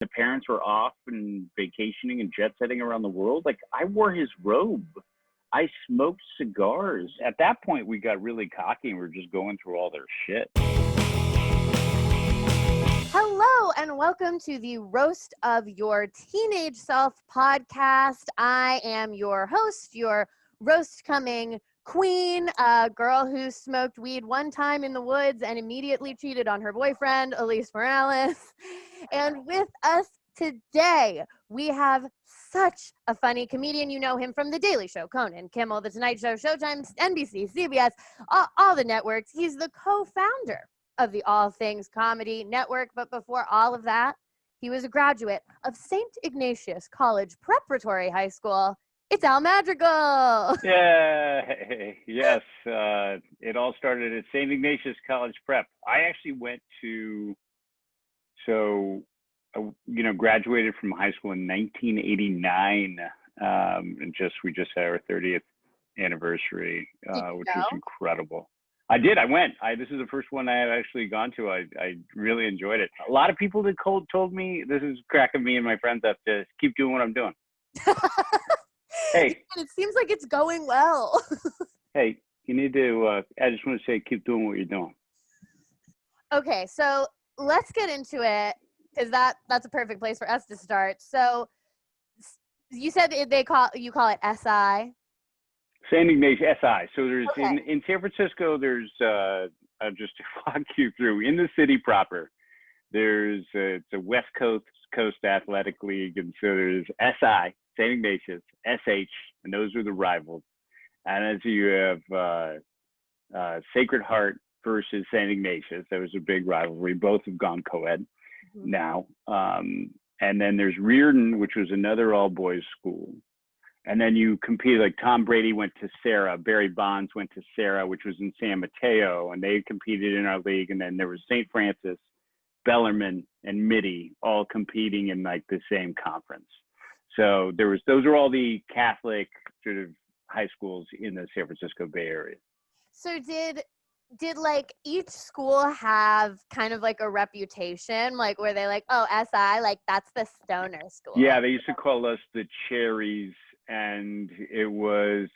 The parents were off and vacationing and jet setting around the world. Like, I wore his robe. I smoked cigars. At that point, we got really cocky and we were just going through all their shit. Hello and welcome to the Roast of Your Teenage Self podcast. I am your host, your roast coming queen, a girl who smoked weed one time in the woods and immediately cheated on her boyfriend, Alise Morales. And with us today, we have such a funny comedian. You know him from The Daily Show, Conan, Kimmel, The Tonight Show, Showtime, NBC, CBS, all the networks. He's the co-founder of the All Things Comedy Network. But before all of that, he was a graduate of St. Ignatius College Preparatory High School. It's Al Madrigal. Yeah, yes. It all started at St. Ignatius College Prep. I actually went to, graduated from high school in 1989. And we just had our 30th anniversary, which was incredible. I did. I went. This is the first one I had actually gone to. I really enjoyed it. A lot of people that told me, this is cracking me and my friends up to keep doing what I'm doing. Hey. It seems like it's going well. Hey, you need to, I just want to say, keep doing what you're doing. Okay, so let's get into it, because that's a perfect place for us to start. So you said you call it SI? St. Ignatius, SI. So there's, okay. in San Francisco, there's, just to walk you through, in the city proper, there's, it's a West Coast Athletic League, and so there's SI, St. Ignatius, SH, and those are the rivals. And as you have Sacred Heart versus St. Ignatius, that was a big rivalry. Both have gone co-ed now. And then there's Reardon, which was another all-boys school. And then you compete, like Tom Brady went to Sarah, Barry Bonds went to Sarah, which was in San Mateo, and they competed in our league. And then there was St. Francis, Bellarmine, and Mitty all competing in like the same conference. So those are all the Catholic sort of high schools in the San Francisco Bay Area. So did like each school have kind of like a reputation, like where they like, oh, SI, like that's the stoner school? Yeah, they used to call us the Cherries, and it was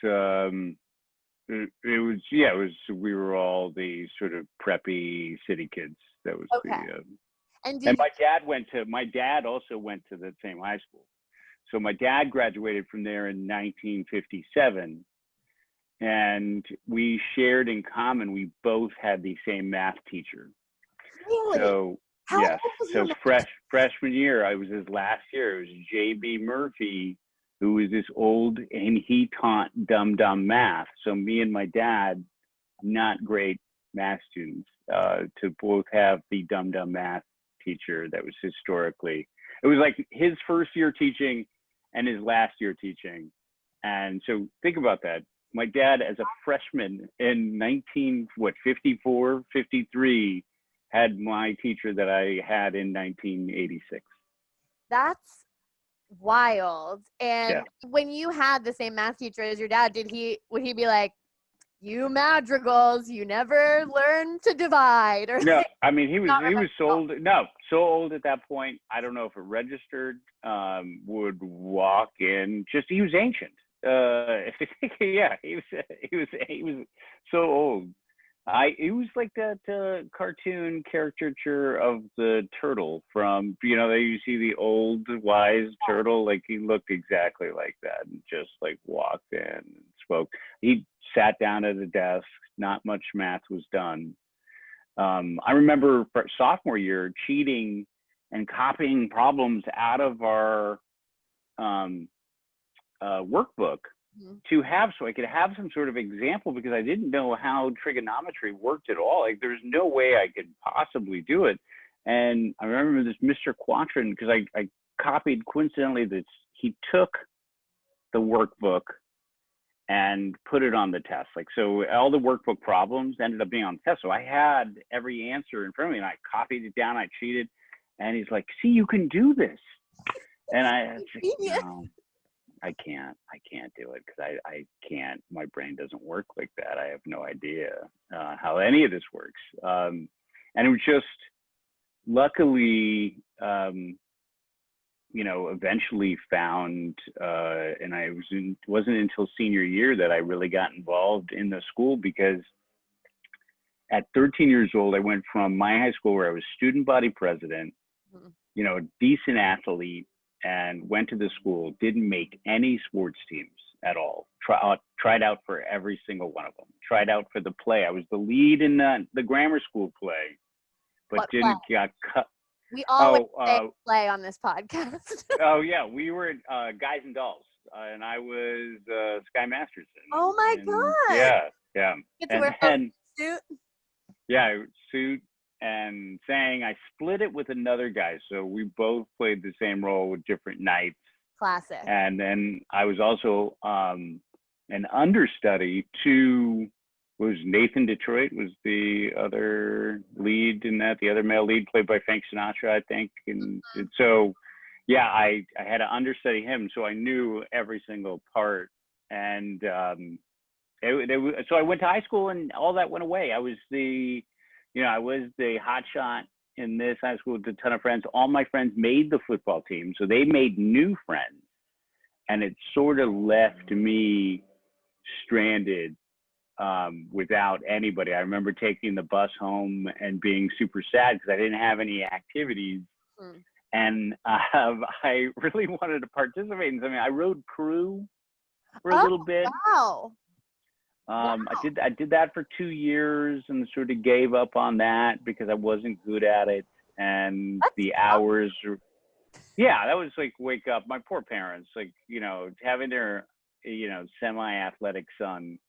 we were all the sort of preppy city kids. That was okay. And my dad also went to the same high school. So my dad graduated from there in 1957, and we shared in common, we both had the same math teacher. Really? So yes, so freshman year, I was his last year. It was J.B. Murphy, who was this old, and he taught dumb math. So me and my dad, not great math students, to both have the dumb math teacher that was historically, it was like his first year teaching and his last year teaching. And so think about that. My dad, as a freshman in 1954, 53, had my teacher that I had in 1986. That's wild. And when you had the same math teacher as your dad, would he be like, you madrigals, you never learn to divide? Or no, I mean, he was so old at that point. I don't know if it registered. Would walk in, he was ancient. Yeah, he was so old. He was like that cartoon caricature of the turtle from, you see the old wise turtle, like he looked exactly like that, and just like walked in and spoke. He sat down at a desk, not much math was done. I remember sophomore year cheating and copying problems out of our workbook to have, so I could have some sort of example, because I didn't know how trigonometry worked at all. Like, there's no way I could possibly do it. And I remember this Mr. Quatrin, because I copied coincidentally that he took the workbook and put it on the test. Like, so all the workbook problems ended up being on the test. So I had every answer in front of me, and I copied it down, I cheated. And he's like, see, you can do this. And I was like, no, I can't do it, because I can't, my brain doesn't work like that. I have no idea how any of this works. And it was just, luckily, eventually found, and wasn't until senior year that I really got involved in the school, because at 13 years old, I went from my high school where I was student body president, decent athlete, and went to the school, didn't make any sports teams at all. Tried out for every single one of them. Tried out for the play. I was the lead in the grammar school play, but What didn't play? got cut. We always play on this podcast. Oh yeah, we were Guys and Dolls, and I was Sky Masterson. Oh my God! Yeah. Get to wear a suit. Yeah, suit and sang. I split it with another guy, so we both played the same role with different nights. Classic. And then I was also an understudy to Nathan Detroit was the other lead in that, the other male lead, played by Frank Sinatra, I think. And so, yeah, I had to understudy him, so I knew every single part. And so I went to high school, and all that went away. I was the hot shot in this high school with a ton of friends. All my friends made the football team, so they made new friends, and it sort of left me stranded without anybody. I remember taking the bus home and being super sad because I didn't have any activities. And I really wanted to participate in something. I rode crew for a little bit. Wow. I did that for 2 years and sort of gave up on that because I wasn't good at it. And the hours, that was like wake up. My poor parents, having their, semi-athletic son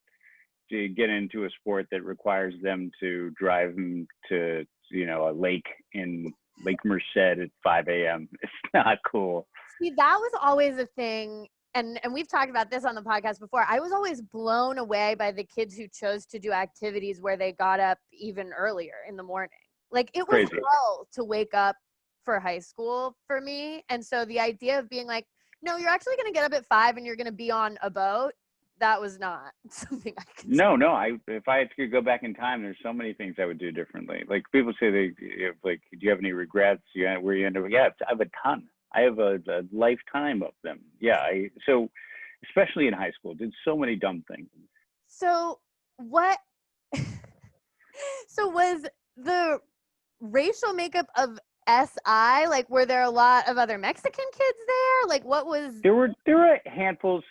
to get into a sport that requires them to drive him to, a lake in Lake Merced at 5 a.m. It's not cool. See, that was always a thing. And we've talked about this on the podcast before. I was always blown away by the kids who chose to do activities where they got up even earlier in the morning. Like, it was hell to wake up for high school for me. And so the idea of being like, no, you're actually going to get up at 5 and you're going to be on a boat, that was not something I could do. No. If I had to go back in time, there's so many things I would do differently. Like, people say do you have any regrets? Where you end up? Yeah, I have a ton. I have a lifetime of them. Yeah. So especially in high school, did so many dumb things. So so was the racial makeup of SI, like, were there a lot of other Mexican kids there? Like, what was? There were handful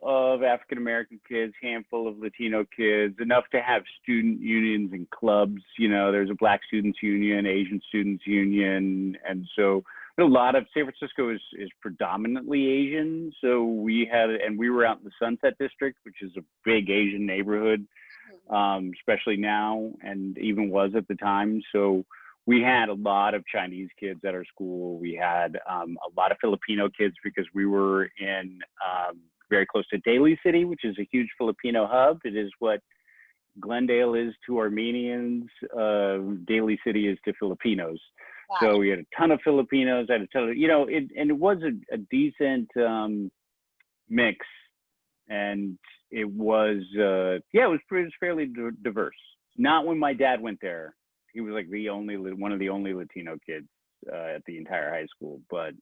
of African American kids, handful of Latino kids, enough to have student unions and clubs. There's a Black Students Union, Asian Students Union, and so a lot of San Francisco is predominantly Asian. So we were out in the Sunset District, which is a big Asian neighborhood, especially now, and even was at the time. So we had a lot of Chinese kids at our school. We had a lot of Filipino kids because we were in very close to Daly City, which is a huge Filipino hub. It is what Glendale is to Armenians, Daly City is to Filipinos. Wow. So we had a ton of Filipinos. And it was a decent mix, and it was fairly diverse. Not when my dad went there. He was like one of the only Latino kids at the entire high school. But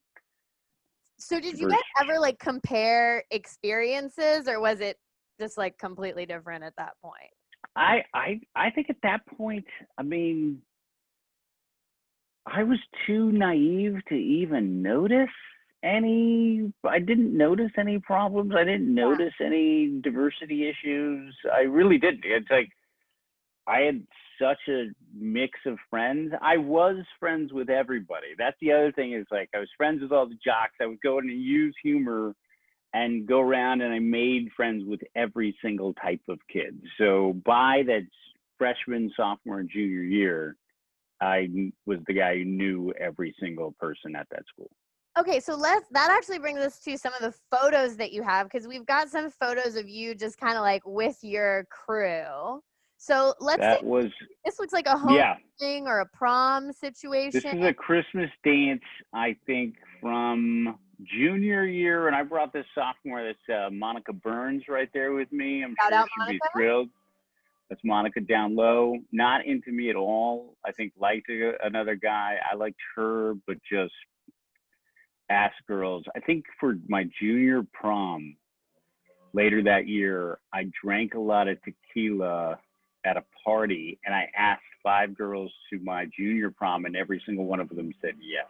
so did you guys ever compare experiences, or was it just completely different at that point? I think at that point, I mean, I was too naive to even notice I didn't notice any problems. I didn't notice any diversity issues. I really didn't. It's like, I had such a mix of friends. I was friends with everybody. That's the other thing, is I was friends with all the jocks. I would go in and use humor and go around, and I made friends with every single type of kid. So by that freshman, sophomore, and junior year, I was the guy who knew every single person at that school. Okay, so that actually brings us to some of the photos that you have, because we've got some photos of you just kind of with your crew. So this looks like a homecoming or a prom situation. This is a Christmas dance, I think, from junior year, and I brought this sophomore. That's Monica Burns right there with me. I'm sure she'd be thrilled. That's Monica down low. Not into me at all. I think liked another guy. I liked her, but just ask girls. I think for my junior prom later that year, I drank a lot of tequila at a party, and I asked 5 girls to my junior prom, and every single one of them said yes.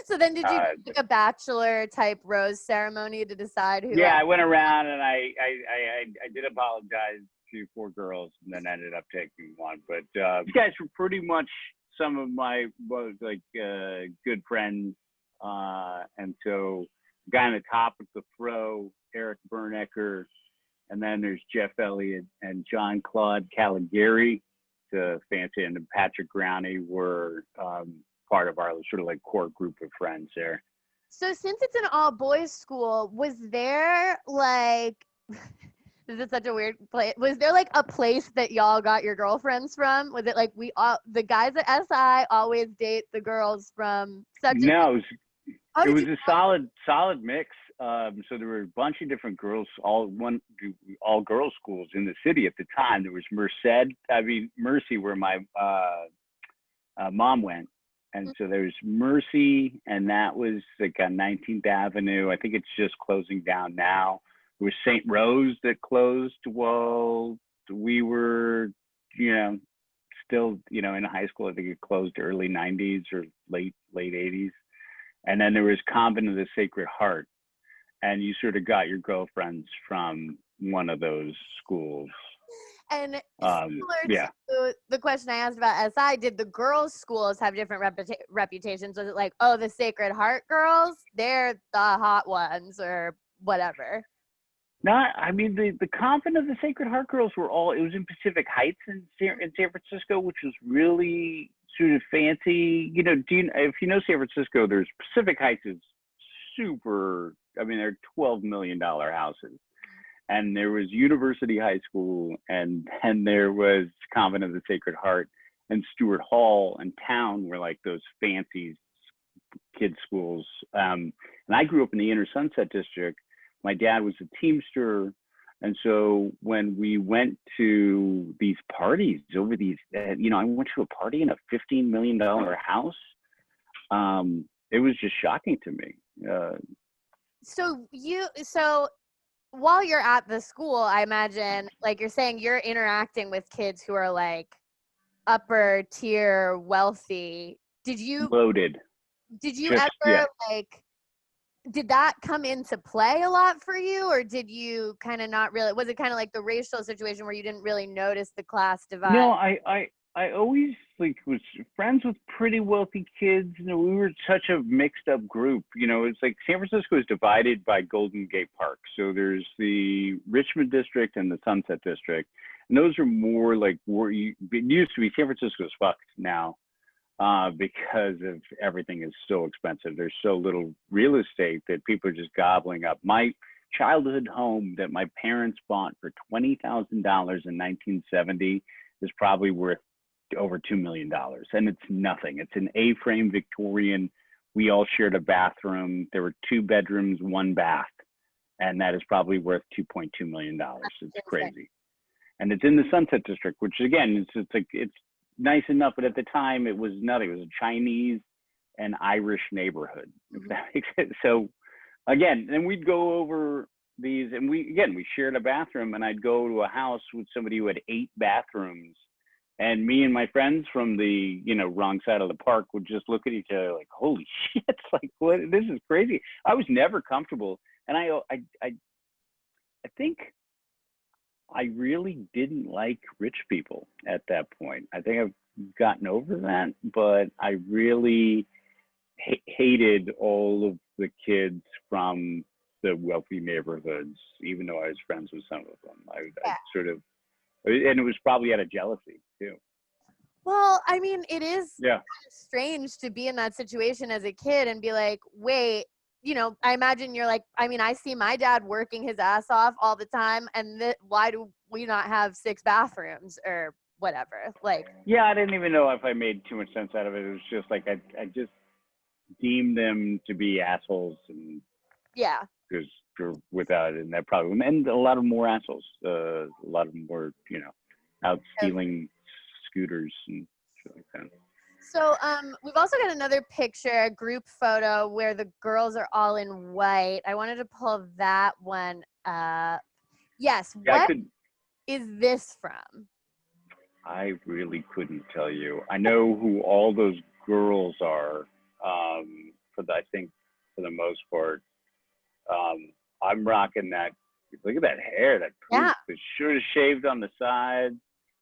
So then did you do like a bachelor type rose ceremony to decide who? Yeah, I went around and I did apologize to 4 girls and then ended up taking one. But these guys were pretty much some of my good friends. And so the guy on the top of the throw, Eric Bernecker, and then there's Jeff Elliott and John Claude Caligari, the fancy, and Patrick Growney were part of our sort of like core group of friends there. So since it's an all boys school, was there like, this is such a weird place, was there like a place that y'all got your girlfriends from? Was it like the guys at SI always date the girls from such No, it was a solid mix. So there were a bunch of different girls, all girls schools in the city at the time. There was Mercy, where my mom went. And so there's Mercy, and that was like on 19th Avenue. I think it's just closing down now. There was St. Rose that closed while we were, still, in high school. I think it closed early 90s or late 80s. And then there was Convent of the Sacred Heart. And you sort of got your girlfriends from one of those schools. And similar to the question I asked about SI, did the girls' schools have different reputations? Was it like, oh, the Sacred Heart girls, they're the hot ones, or whatever? No, I mean, the Convent of the Sacred Heart girls were all, it was in Pacific Heights in San Francisco, which was really sort of fancy. If you know San Francisco, there's Pacific Heights is super, they're $12 million houses. And there was University High School, and then there was Convent of the Sacred Heart, and Stewart Hall and Town were like those fancy kids schools. And I grew up in the Inner Sunset District. My dad was a Teamster. And so when we went to these parties over these, I went to a party in a $15 million house. It was just shocking to me. So while you're at the school, I imagine, like you're saying, you're interacting with kids who are like upper tier wealthy. Loaded. Did you ever did that come into play a lot for you, or did you kind of not really? Was it kind of like the racial situation where you didn't really notice the class divide? No, I always was friends with pretty wealthy kids. We were such a mixed up group. It's like San Francisco is divided by Golden Gate Park. So there's the Richmond district and the Sunset district. And those are more like it used to be. San Francisco's fucked now because of everything is so expensive. There's so little real estate that people are just gobbling up. My childhood home that my parents bought for $20,000 in 1970 is probably worth over $2 million, and it's nothing. It's an A-frame Victorian. We all shared a bathroom. There were 2 bedrooms, 1 bath, and that is probably worth $2.2 million. It's crazy. And it's in the Sunset District, which again, it's nice enough, but at the time it was nothing. It was a Chinese and Irish neighborhood, if that makes sense. So again, then we'd go over these, and we shared a bathroom, and I'd go to a house with somebody who had 8 bathrooms. And me and my friends from the, wrong side of the park would just look at each other like, holy shit, like, what? This is crazy. I was never comfortable. And I think I really didn't like rich people at that point. I think I've gotten over that, but I really hated all of the kids from the wealthy neighborhoods, even though I was friends with some of them. I sort of, and it was probably out of jealousy too. Well, it is kind of strange to be in that situation as a kid and be like, wait, I imagine you're like, I see my dad working his ass off all the time, and why do we not have 6 bathrooms or whatever? Like, yeah, I didn't even know if I made too much sense out of it. It was just like I just deemed them to be assholes, and because they're without it, and that probably, and a lot of more assholes, a lot of more, out stealing scooters and shit like that. So we've also got another picture, a group photo where the girls are all in white. I wanted to pull that one up. Yes, Yeah, what is this from? I really couldn't tell you. I know who all those girls are. I think for the most part, I'm rocking that. Look at that hair, that Yeah. poof. It should have shaved on the side.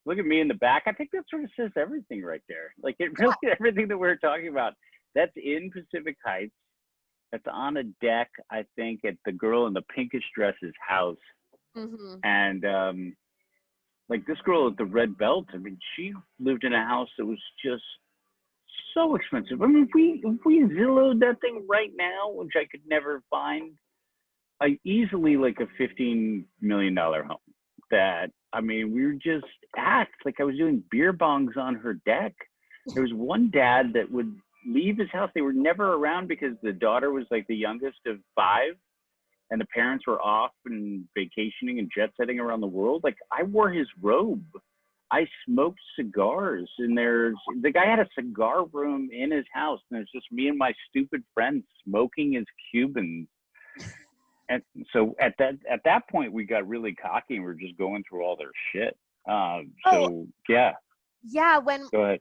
Look at me in the back. I think that sort of says everything right there. Like it really, everything that we're talking about. That's in Pacific Heights. That's on a deck, I think, at the girl in the pinkish dress's house. Mm-hmm. And like this girl at the red belt, I mean, she lived in a house that was just so expensive. I mean, if we Zillowed that thing right now, which I could never find, I easily like a $15 million home. That I mean, we were just at like I was doing beer bongs on her deck. There was one dad that would leave his house. They were never around because the daughter was like the youngest of five, and the parents were off and vacationing and jet setting around the world. Like I wore his robe. I smoked cigars, and the guy had a cigar room in his house, and there's just me and my stupid friends smoking his Cubans. And so at that point, we got really cocky, and we were just going through all their shit. Yeah. Yeah, when Go ahead.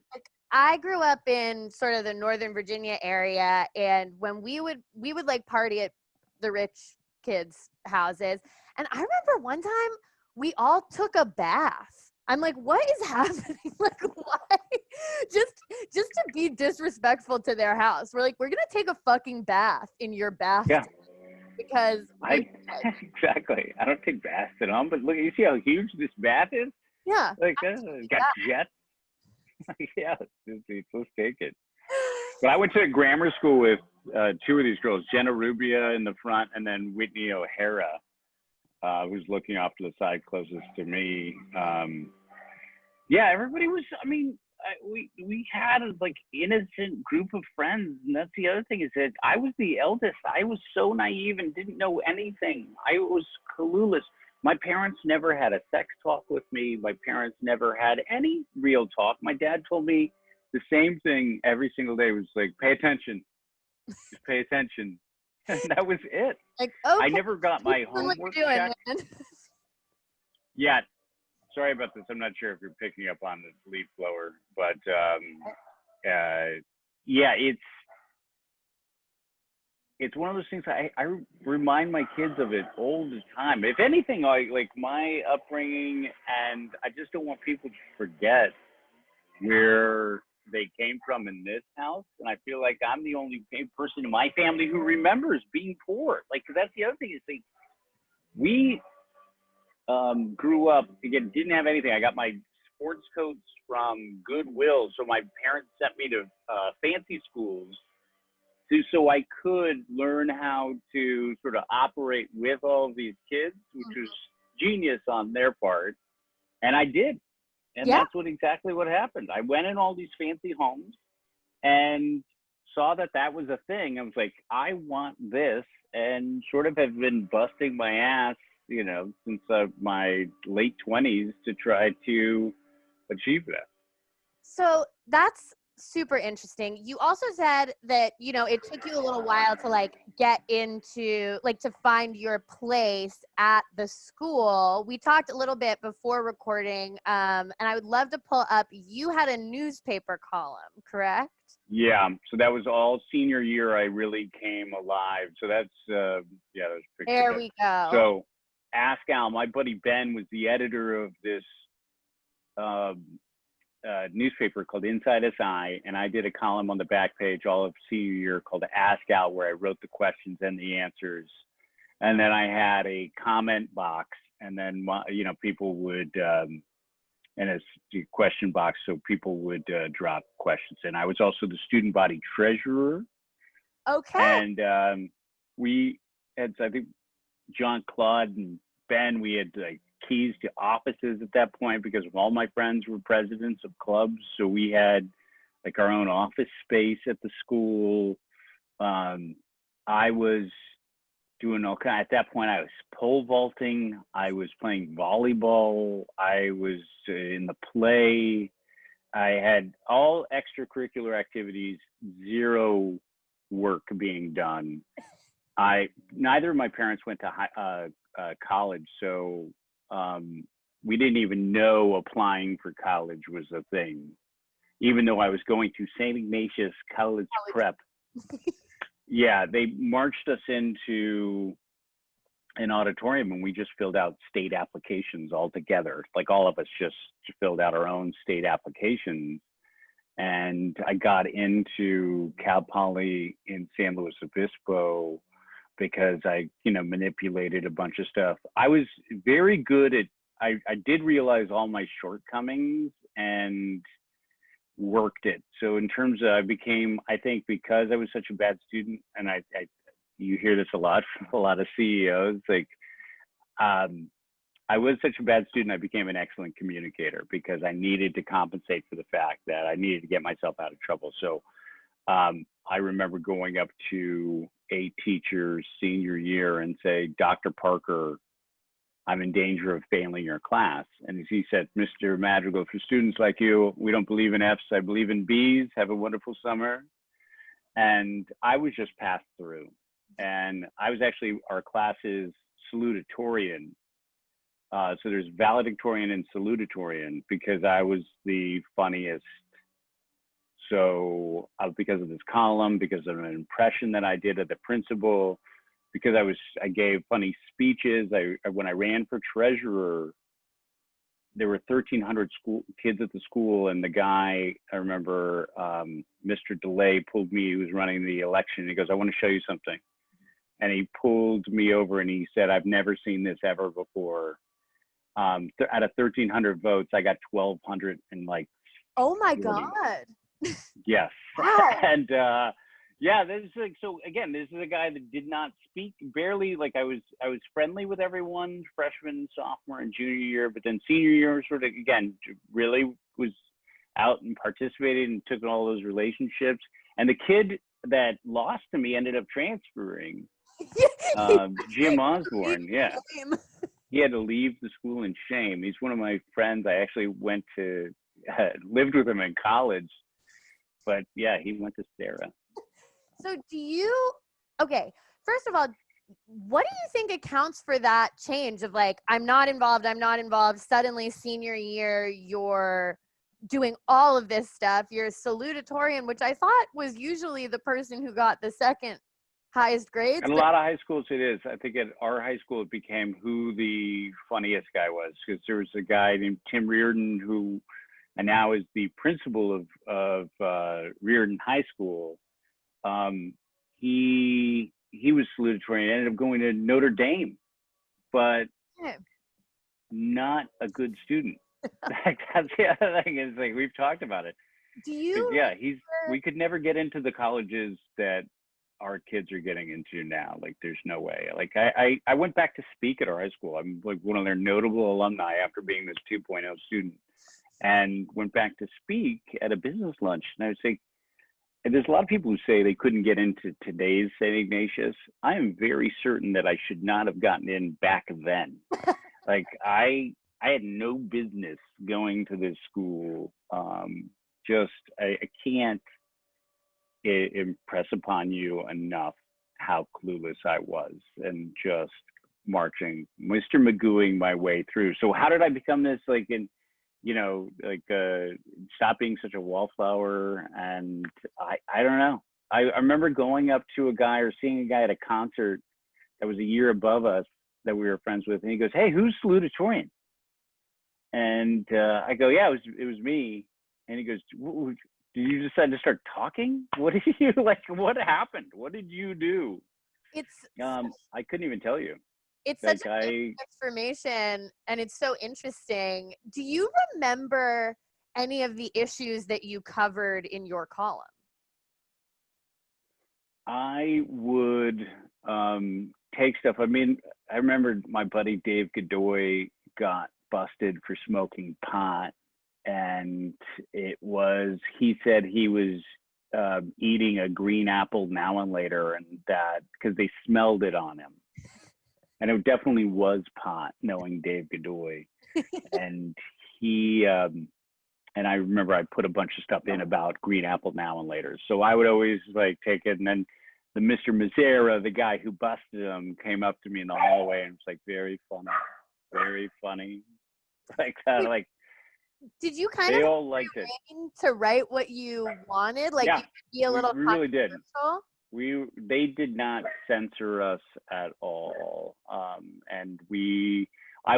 I grew up in sort of the Northern Virginia area, and when we would like party at the rich kids' houses, and I remember one time we all took a bath. I'm like, what is happening? Like, why? just to be disrespectful to their house. We're like, we're gonna take a fucking bath in your bathtub. Yeah. Because Exactly. I don't take baths at home, but look, you see how huge this bath is? yeah, Like, got jets. Yeah, let's take it. But I went to grammar school with two of these girls, Jenna Rubia in the front, and then Whitney O'Hara, who's looking off to the side closest to me. Yeah, everybody was. I mean, we had a like innocent group of friends, and that's the other thing is that I was the eldest. I was so naive and didn't know anything. I was clueless. My parents never had a sex talk with me. My parents never had any real talk. My dad told me the same thing every single day. It was like, pay attention, just pay attention, and that was it. like, okay, I never got my homework checked. Yeah. Sorry about this. I'm not sure if you're picking up on the leaf blower, but yeah, it's one of those things I remind my kids of it all the time. If anything, like my upbringing, and I just don't want people to forget where they came from in this house. And I feel like I'm the only person in my family who remembers being poor. Like, 'cause that's the other thing is like we grew up, again, didn't have anything. I got my sports coats from Goodwill. So my parents sent me to fancy schools so I could learn how to sort of operate with all of these kids, which was genius on their part. And I did. And that's exactly what happened. I went in all these fancy homes and saw that was a thing. I was like, I want this, and sort of have been busting my ass, since my late 20s to try to achieve that. So that's super interesting. You also said that, it took you a little while to like get into, like to find your place at the school. We talked a little bit before recording, and I would love to pull up, you had a newspaper column, correct? Yeah, so that was all senior year. I really came alive. So that's, there's a picture. There we go. So Ask Al, my buddy Ben was the editor of this newspaper called Inside SI, and I did a column on the back page all of senior year called Ask Al, where I wrote the questions and the answers. And then I had a comment box, and then people would and a question box, so people would drop questions. And I was also the student body treasurer. Okay. And we had, I think, John Claude and Ben, we had like keys to offices at that point because all my friends were presidents of clubs. So we had like our own office space at the school. I was doing all kind. At that point, I was pole vaulting. I was playing volleyball. I was in the play. I had all extracurricular activities, zero work being done. Neither of my parents went to college, so we didn't even know applying for college was a thing, even though I was going to St. Ignatius College Prep. Yeah, they marched us into an auditorium and we just filled out state applications all together. Like all of us just filled out our own state applications. And I got into Cal Poly in San Luis Obispo because I, manipulated a bunch of stuff. I was very good at, I did realize all my shortcomings and worked it. So in terms of, I think because I was such a bad student, and you hear this a lot from a lot of CEOs, like, I was such a bad student, I became an excellent communicator because I needed to compensate for the fact that I needed to get myself out of trouble. So I remember going up to a teacher's senior year and say, Dr. Parker, I'm in danger of failing your class. And he said, Mr. Madrigal, for students like you, we don't believe in F's, I believe in B's. Have a wonderful summer. And I was just passed through. And I was actually our class's salutatorian. So there's valedictorian and salutatorian because I was the funniest. So because of this column, because of an impression that I did of the principal, because I gave funny speeches. When I ran for treasurer, there were 1,300 kids at the school, and the guy, I remember, Mr. DeLay pulled me. He was running the election. He goes, I want to show you something. And he pulled me over and he said, I've never seen this ever before. Out of 1,300 votes, I got 1,200 and like. Oh my 40. God. Yes. Wow. And yeah, this is like, so again, this is a guy that did not speak barely. Like I was friendly with everyone, freshman, sophomore, and junior year, but then senior year sort of, again, really was out and participated and took all those relationships. And the kid that lost to me ended up transferring. Jim Osborne, yeah. He had to leave the school in shame. He's one of my friends. I actually went to, lived with him in college. But yeah, he went to Sarah. So okay, first of all, what do you think accounts for that change of like, I'm not involved, suddenly senior year, you're doing all of this stuff, you're a salutatorian, which I thought was usually the person who got the second highest grades. At a lot of high schools it is. I think at our high school it became who the funniest guy was, because there was a guy named Tim Reardon who and now is the principal of Reardon High School. He was salutatorian, ended up going to Notre Dame, but not a good student. That's the other thing, is like, we've talked about it. Yeah, we could never get into the colleges that our kids are getting into now. Like, there's no way. Like, I went back to speak at our high school. I'm like one of their notable alumni after being this 2.0 student, and went back to speak at a business lunch. And I would say, and there's a lot of people who say they couldn't get into today's St. Ignatius. I am very certain that I should not have gotten in back then. Like, I had no business going to this school. I can't impress upon you enough how clueless I was, and just marching, Mr. Magooing my way through. So how did I become this, like, stop being such a wallflower? And I don't know. I remember going up to a guy or seeing a guy at a concert that was a year above us that we were friends with, and he goes, "Hey, who's salutatorian?" And I go, "Yeah, it was me." And he goes, "Did you decide to start talking? What did you like? What happened? What did you do?" I couldn't even tell you. It's such a transformation, and it's so interesting. Do you remember any of the issues that you covered in your column? I would take stuff. I mean, I remember my buddy Dave Godoy got busted for smoking pot, and he said he was eating a green apple now and later, and that because they smelled it on him. And it definitely was pot, knowing Dave Godoy. And he and I remember I put a bunch of stuff in about Green Apple Now and Later. So I would always like take it, and then the Mr. Mazzara, the guy who busted him, came up to me in the hallway and was like, very funny, very funny. Like kind of like did you kind they of all liked it. to write what you wanted? Like Yeah, you could be a little we really did. controversial? They did not censor us at all. And I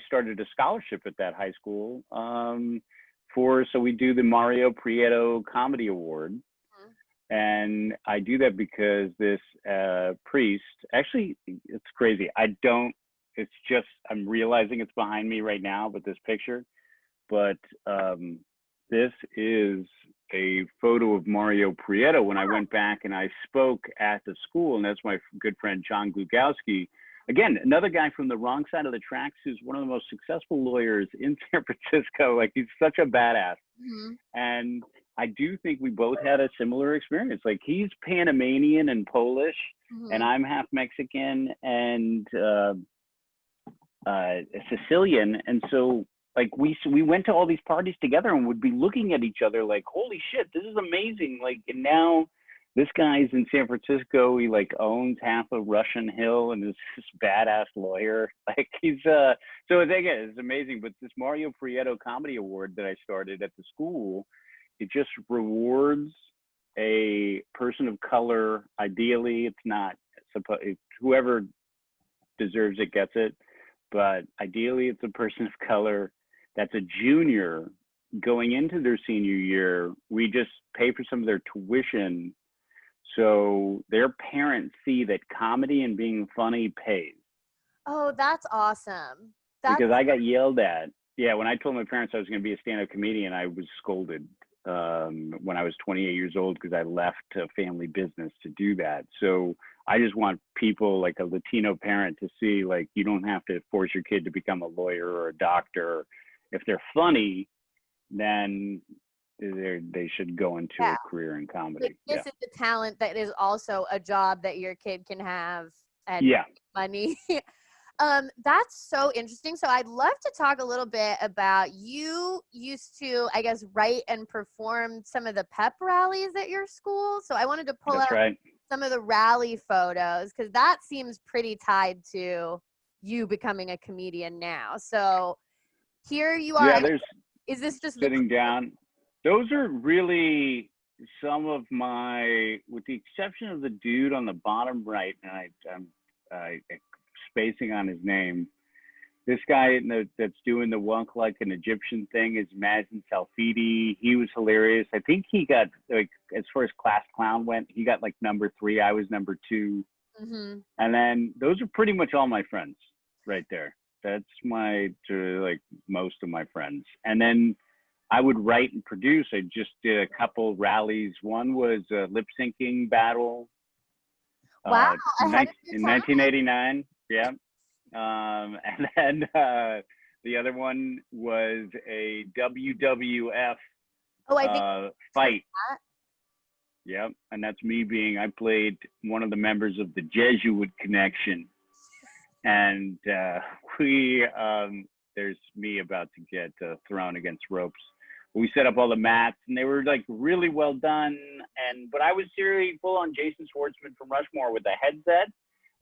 started a scholarship at that high school so we do the Mario Prieto Comedy Award. And I do that because this priest, actually, it's crazy. It's just, I'm realizing it's behind me right now, but this picture, this is a photo of Mario Prieto when I went back and I spoke at the school, and that's my good friend John Glugowski. Again, another guy from the wrong side of the tracks who's one of the most successful lawyers in San Francisco. Like, he's such a badass. And I do think we both had a similar experience. Like, he's Panamanian and Polish, and I'm half Mexican and Sicilian. And so, like, we went to all these parties together and would be looking at each other like, holy shit, this is amazing. Like, and now this guy's in San Francisco. He like owns half of Russian Hill and is this badass lawyer. Like, he's so again, it's amazing. But this Mario Prieto Comedy Award that I started at the school, it just rewards a person of color. Ideally, it's not whoever deserves it gets it, but ideally it's a person of color that's a junior going into their senior year. We just pay for some of their tuition so their parents see that comedy and being funny pays. Oh, that's awesome. Because I got yelled at. Yeah, when I told my parents I was going to be a stand-up comedian, I was scolded when I was 28 years old because I left a family business to do that. So I just want people, like a Latino parent, to see, like, you don't have to force your kid to become a lawyer or a doctor. If they're funny, then they should go into a career in comedy. This is the talent that is also a job that your kid can have and money. That's so interesting. So I'd love to talk a little bit about, you used to, I guess, write and perform some of the pep rallies at your school. So I wanted to pull out some of the rally photos, because that seems pretty tied to you becoming a comedian now. So here you are. Yeah, is this just sitting down? Those are really some of my, with the exception of the dude on the bottom right, and I'm spacing on his name. This guy that's doing the wunk like an Egyptian thing is Mazen Salfidi. He was hilarious. I think he got, like, as far as class clown went, he got like number 3. I was number 2. And then those are pretty much all my friends right there. That's my, like, most of my friends. And then I would write and produce. I just did a couple rallies. One was a lip syncing battle. Wow. In 1989. Yeah. And then the other one was a WWF fight. Yep. And that's me I played one of the members of the Jesuit Connection. And there's me about to get thrown against ropes. We set up all the mats, and they were like really well done. But I was seriously full on Jason Schwartzman from Rushmore with a headset,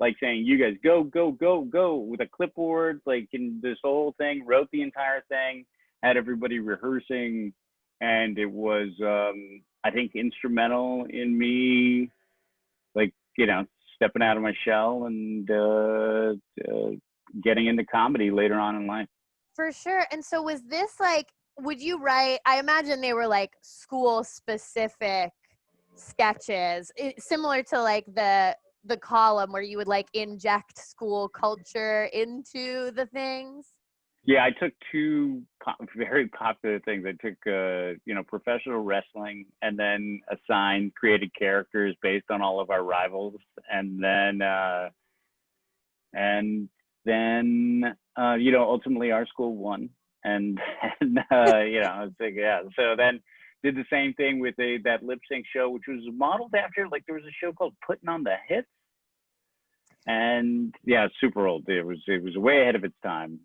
like saying, "You guys go, go, go, go," with a clipboard, like in this whole thing. Wrote the entire thing, had everybody rehearsing, and it was, I think, instrumental in me, like, stepping out of my shell and getting into comedy later on in life. For sure. And so was this like, would you write, I imagine they were like school specific sketches, similar to like the column where you would like inject school culture into the things? Yeah, I took 2 very popular things. I took, professional wrestling, and then created characters based on all of our rivals. And then, ultimately our school won. And I was like, yeah. So then did the same thing with that lip sync show, which was modeled after, like, there was a show called Putting on the Hits. And yeah, super old. It was way ahead of its time.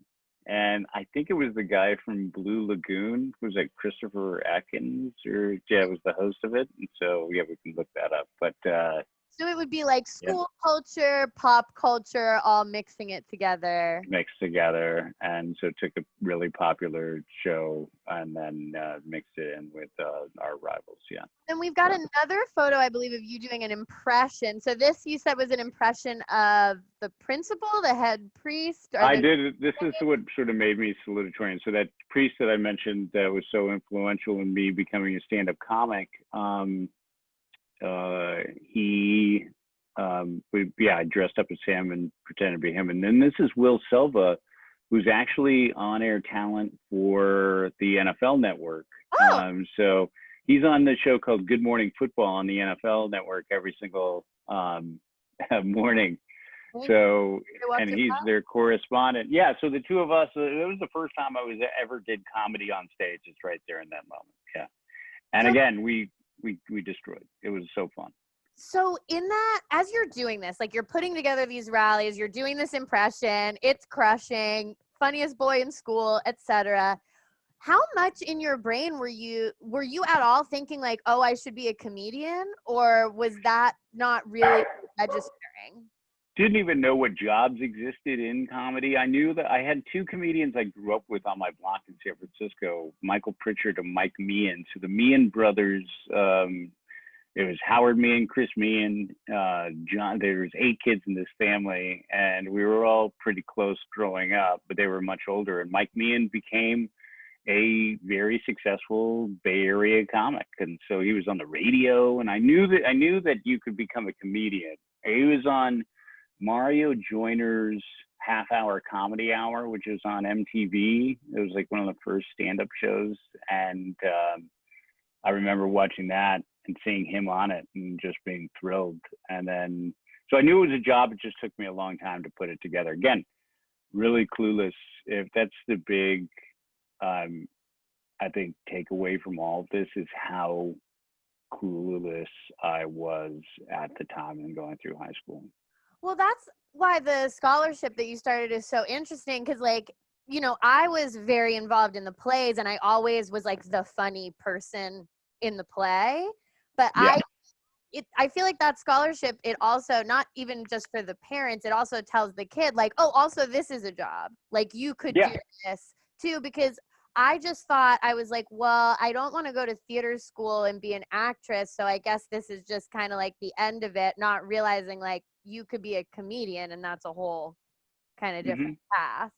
And I think it was the guy from Blue Lagoon, who was like Christopher Atkins, or yeah, was the host of it. And so yeah, we can look that up. But So it would be like yeah, school culture, pop culture, all mixing it together. mixed together, and so took a really popular show and then mixed it in with our rivals. Yeah. And we've got So, another photo, I believe, of you doing an impression. So this you said was an impression of the principal, the head priest, or I the did. This is what sort of made me salutatorian. So that priest that I mentioned that was so influential in me becoming a stand-up comic. He, I dressed up as him and pretended to be him. And then this is Will Silva, who's actually on-air talent for the NFL Network. oh, So he's on the show called Good Morning Football on the NFL Network every single morning. So, and he's their correspondent. Yeah. So the two of us, it was the first time I ever did comedy on stage. It's right there in that moment. Yeah. And again, we destroyed. It was so fun. So in that, as you're doing this, like you're putting together these rallies, you're doing this impression, it's crushing, funniest boy in school, etc. How much in your brain were you at all thinking like, oh, I should be a comedian, or was that not really registering? Didn't even know what jobs existed in comedy. I knew that I had two comedians I grew up with on my block in San Francisco, Michael Pritchard and Mike Meehan. So the Meehan brothers, it was Howard Meehan, Chris Meehan, John. There was 8 kids in this family, and we were all pretty close growing up, but they were much older. And Mike Meehan became a very successful Bay Area comic, and so he was on the radio. And I knew that you could become a comedian. He was on Mario Joyner's half-hour comedy hour, which was on MTV. It was like one of the first stand-up shows, and I remember watching that and seeing him on it and just being thrilled. And then, so I knew it was a job. It just took me a long time to put it together. Again, really clueless. If that's the big, I think, takeaway from all of this is how clueless I was at the time and going through high school. Well, that's why the scholarship that you started is so interesting, because like, you know, I was very involved in the plays and I always was like the funny person in the play. But Yeah. I feel like that scholarship, it also, not even just for the parents, it also tells the kid like, oh, also this is a job. Like you could do this too, because I just thought, I was like, well, I don't want to go to theater school and be an actress. So I guess this is just kind of like the end of it, not realizing like you could be a comedian and that's a whole kind of different path.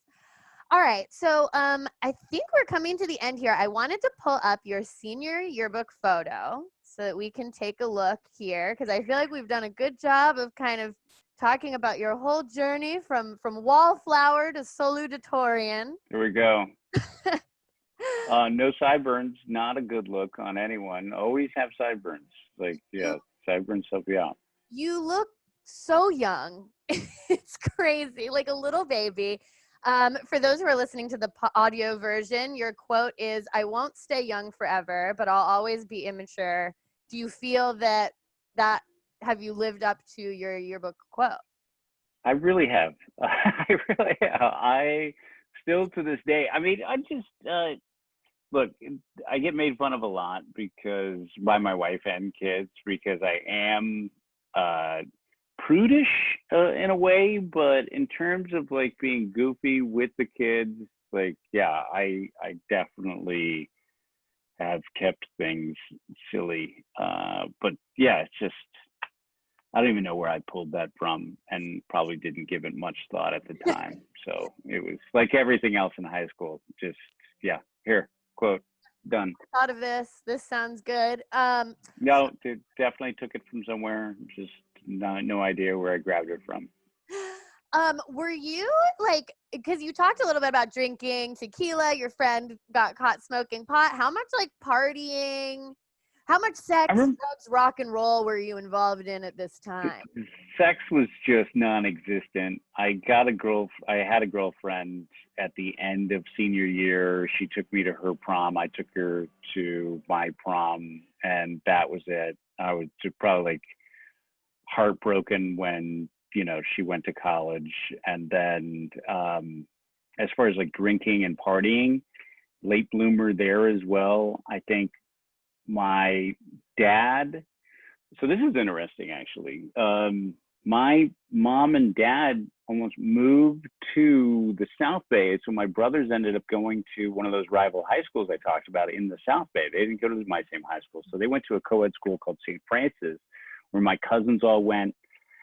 All right. So I think we're coming to the end here. I wanted to pull up your senior yearbook photo so that we can take a look here, because I feel like we've done a good job of kind of talking about your whole journey from wallflower to salutatorian. There we go. No sideburns, not a good look on anyone. Always have sideburns. Like, yeah, sideburns help you out. You look so young. It's crazy, like a little baby. For those who are listening to the audio version, your quote is, "I won't stay young forever, but I'll always be immature." Do you feel that have you lived up to your yearbook quote? I really have. I really have. I still to this day. I mean, I just look. I get made fun of a lot because by my wife and kids because I am prudish in a way, but in terms of like being goofy with the kids, like yeah, I definitely have kept things silly. But yeah, it's just I don't even know where I pulled that from, and probably didn't give it much thought at the time. So it was like everything else in high school. Just yeah, here, quote, done. Thought of this. This sounds good. No, definitely took it from somewhere. Just no idea where I grabbed it from. Were you like, because you talked a little bit about drinking tequila, your friend got caught smoking pot. How much like partying, how much sex, drugs, rock and roll were you involved in at this time? Sex was just non-existent. I had a girlfriend at the end of senior year. She took me to her prom. I took her to my prom, and that was it. I was probably like heartbroken when, you know, she went to college, and then as far as like drinking and partying, late bloomer there as well. I think my dad, so this is interesting actually. My mom and dad almost moved to the South Bay. So my brothers ended up going to one of those rival high schools I talked about in the South Bay. They didn't go to my same high school. So they went to a co-ed school called St. Francis, where my cousins all went.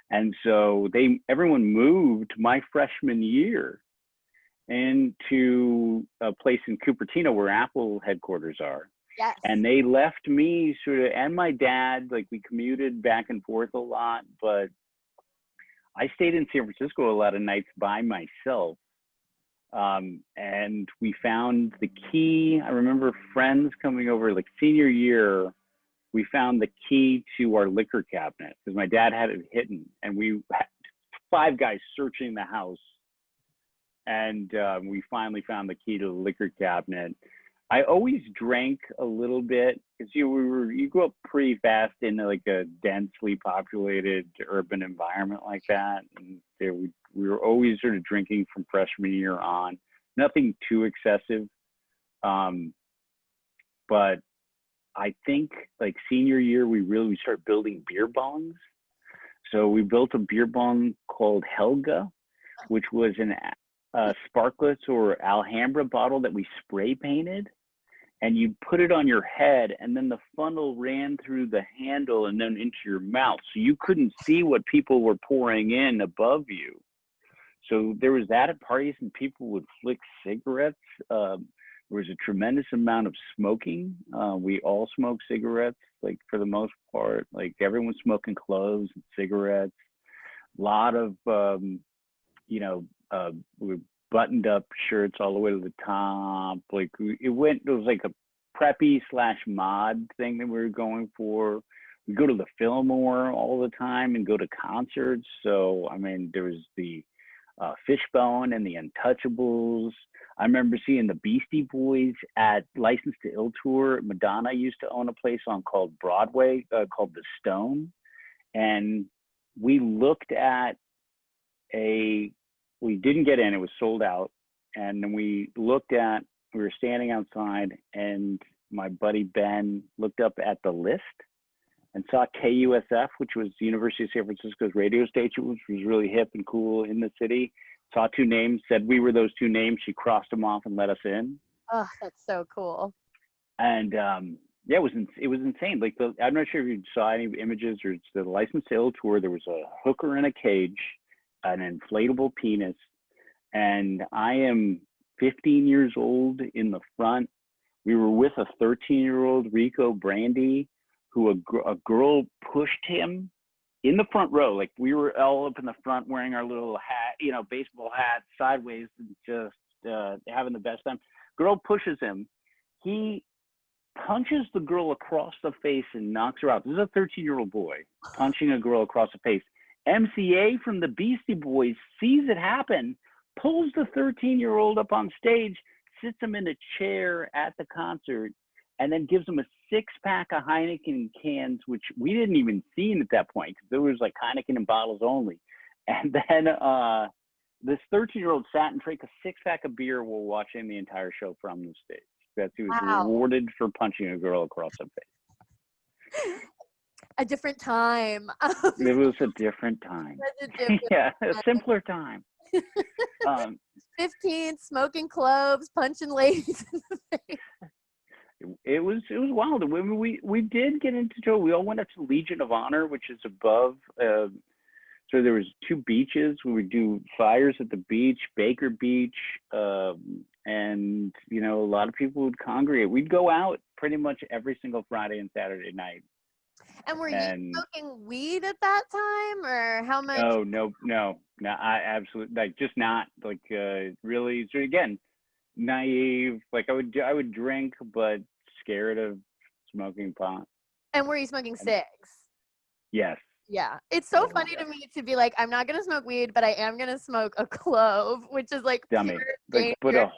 And so everyone moved my freshman year into a place in Cupertino where Apple headquarters are. Yes. And they left me sort of, and my dad, like we commuted back and forth a lot, but I stayed in San Francisco a lot of nights by myself. And we found the key. I remember friends coming over like senior year, we found the key to our liquor cabinet because my dad had it hidden, and we had 5 guys searching the house. And we finally found the key to the liquor cabinet. I always drank a little bit because you grew up pretty fast in like a densely populated urban environment like that, and we were always sort of drinking from freshman year on. Nothing too excessive, but I think like senior year we started building beer bongs. So we built a beer bong called Helga, which was a sparklets or Alhambra bottle that we spray painted. And you put it on your head, and then the funnel ran through the handle and then into your mouth. So you couldn't see what people were pouring in above you. So there was that at parties, and people would flick cigarettes. There was a tremendous amount of smoking. We all smoked cigarettes, like for the most part. Like everyone's smoking cloves and cigarettes. A lot of, we buttoned up shirts all the way to the top. Like it was like a preppy / mod thing that we were going for. We go to the Fillmore all the time and go to concerts. So, I mean, there was the Fishbone and the Untouchables. I remember seeing the Beastie Boys at License to Ill Tour. Madonna used to own a place on called Broadway called The Stone. And we looked at we didn't get in, it was sold out. And then we were standing outside, and my buddy Ben looked up at the list and saw KUSF, which was the University of San Francisco's radio station, which was really hip and cool in the city. Saw 2 names, said we were those 2 names. She crossed them off and let us in. Oh, that's so cool. And yeah, it was insane. Like I'm not sure if you saw any images or it's the License to Ill tour. There was a hooker in a cage, an inflatable penis, and I am 15 years old in the front. We were with a 13-year-old Rico Brandy, who a girl pushed him in the front row. Like we were all up in the front wearing our little hat, baseball hats sideways, and just having the best time. Girl pushes him. He punches the girl across the face and knocks her out. This is a 13-year-old boy punching a girl across the face. MCA from the Beastie Boys sees it happen, pulls the 13-year-old up on stage, sits him in a chair at the concert, and then gives him a 6-pack of Heineken cans, which we didn't even see at that point because there was like Heineken in bottles only. And then this 13-year-old sat and drank a 6-pack of beer while watching the entire show from the stage. That he was rewarded for punching a girl across the face. A different time. It was a different time. Yeah, a simpler time. 15, smoking cloves, punching ladies in the face. It was wild. We did get into trouble. We all went up to Legion of Honor, which is above. So there was 2 beaches. We would do fires at the beach, Baker Beach, and a lot of people would congregate. We'd go out pretty much every single Friday and Saturday night. And were you smoking weed at that time, or how much? Oh no! I absolutely just not really. So again, naive. Like I would drink, but scared of smoking pot. And were you smoking cigs? Yes. Yeah, it's so funny to me to be like, I'm not gonna smoke weed, but I am gonna smoke a clove, which is like dummy. Like put a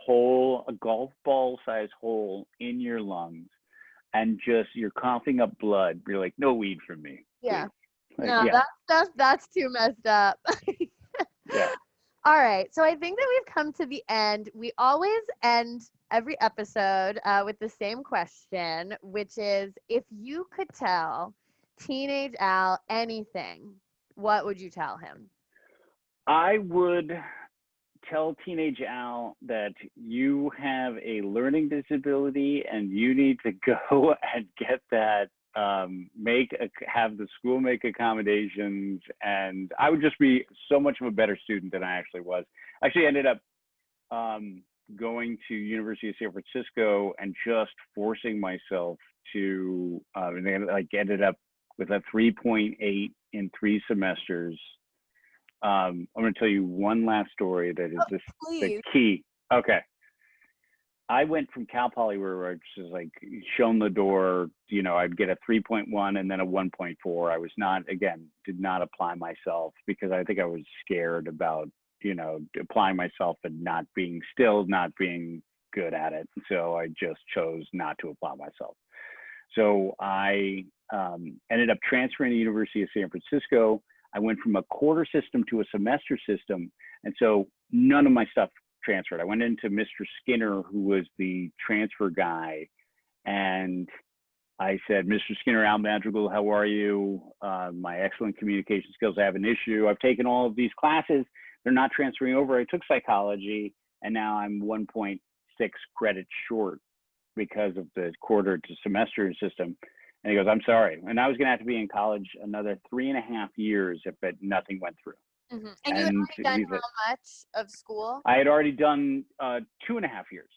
golf ball size hole in your lungs, and just you're coughing up blood. You're like, no weed for me. Yeah. Like, no, yeah. that's too messed up. Yeah. All right. So I think that we've come to the end. We always end every episode with the same question, which is if you could tell teenage Al anything, what would you tell him? I would tell teenage Al that you have a learning disability and you need to go and get that, have the school make accommodations, and I would just be so much of a better student than I actually was. I actually ended up going to University of San Francisco and just forcing myself to, and then like ended up with a 3.8 in 3 semesters. I'm going to tell you one last story that is just the key. Okay. I went from Cal Poly where I was just like shown the door, I'd get a 3.1 and then a 1.4. I was not, again, did not apply myself because I think I was scared about, applying myself and not being good at it. So I just chose not to apply myself. So I ended up transferring to the University of San Francisco. I went from a quarter system to a semester system. And so none of my stuff transferred. I went into Mr. Skinner, who was the transfer guy. And I said, Mr. Skinner, Al Madrigal, how are you? My excellent communication skills, I have an issue. I've taken all of these classes. They're not transferring over. I took psychology and now I'm 1.6 credits short because of the quarter to semester system. And he goes, I'm sorry. And I was going to have to be in college another 3.5 years if nothing went through. Mm-hmm. And you had already done how much of school? I had already done 2.5 years.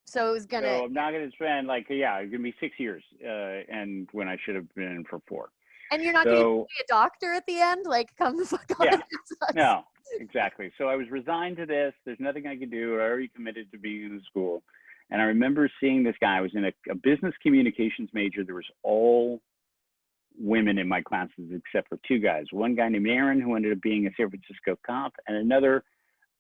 So it was going to. So I'm not going to spend it's going to be 6 years. And when I should have been in for 4. And you're not going to be a doctor at the end? Like, come the fuck on. Yeah. No, exactly. So I was resigned to this. There's nothing I could do. I already committed to being in the school. And I remember seeing this guy. I was in a business communications major. There was all women in my classes except for 2 guys. One guy named Aaron, who ended up being a San Francisco cop, and another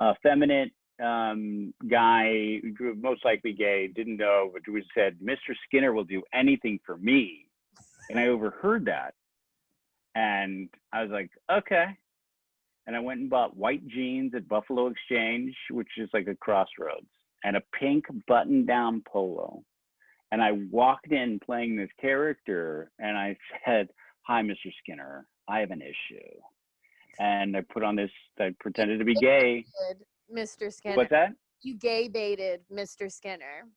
effeminate guy, most likely gay, didn't know, but who said, Mr. Skinner will do anything for me. And I overheard that. And I was like, okay. And I went and bought white jeans at Buffalo Exchange, which is like a Crossroads, and a pink button-down polo. And I walked in playing this character and I said, hi, Mr. Skinner, I have an issue. And I put on this, I pretended to be gay. Mr. Skinner. What's that? You gay baited Mr. Skinner.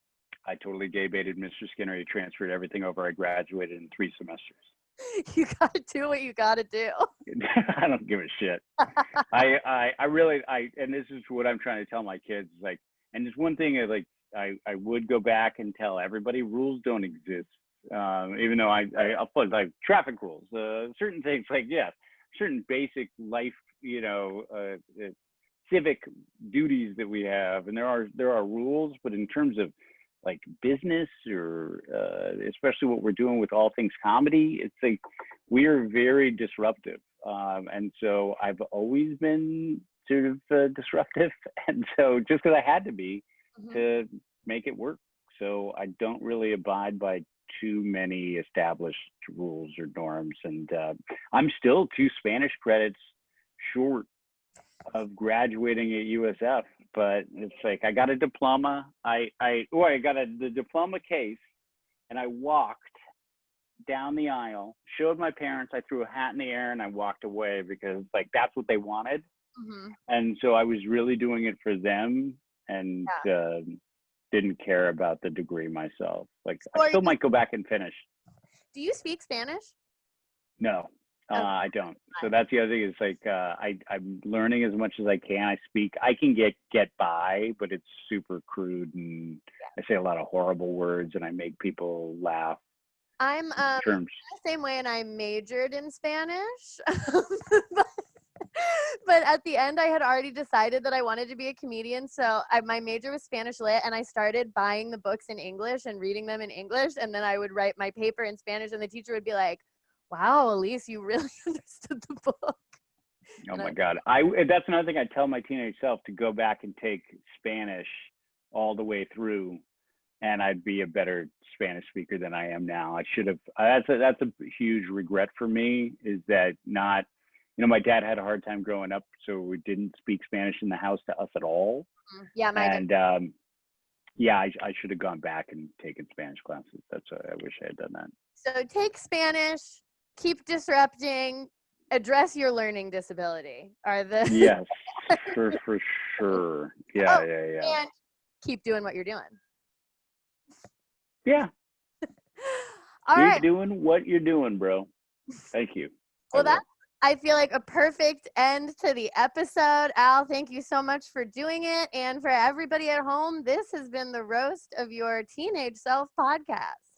I totally gay baited Mr. Skinner. He transferred everything over. I graduated in 3 semesters. You gotta do what you gotta do. I don't give a shit. I really, and this is what I'm trying to tell my kids, like, and there's one thing I would go back and tell everybody, rules don't exist. Even though I'll put like traffic rules, certain things like, certain basic life, civic duties that we have. And there are rules, but in terms of like business or especially what we're doing with all things comedy, it's like, we are very disruptive. And so I've always been sort of disruptive. And so just because I had to be, to make it work. So I don't really abide by too many established rules or norms. And I'm still 2 Spanish credits short of graduating at USF, but it's like, I got a diploma. I got the diploma case, and I walked down the aisle, showed my parents, I threw a hat in the air and I walked away because like, that's what they wanted. And so I was really doing it for them and didn't care about the degree myself. Like, so I still might go back and finish. Do you speak Spanish? No, I don't. So that's the other thing is like, I'm learning as much as I can. I can get by, but it's super crude and I say a lot of horrible words and I make people laugh. I'm the same way, and I majored in Spanish. But at the end, I had already decided that I wanted to be a comedian. So my major was Spanish Lit, and I started buying the books in English and reading them in English. And then I would write my paper in Spanish, and the teacher would be like, wow, Alise, you really understood the book. Oh my God. That's another thing I tell my teenage self, to go back and take Spanish all the way through, and I'd be a better Spanish speaker than I am now. I should have, that's a huge regret for me, is that not my dad had a hard time growing up, so we didn't speak Spanish in the house to us at all. Yeah, mine did. And yeah, I should have gone back and taken Spanish classes. That's what I wish I had done that. So take Spanish, keep disrupting, address your learning disability. Are the Yes, for sure. Yeah, yeah. And keep doing what you're doing. Yeah. All Keep right. doing what you're doing, bro. Thank you. Well, that's, I feel like, a perfect end to the episode. Al, thank you so much for doing it. And for everybody at home, this has been the Roast of Your Teenage Self podcast.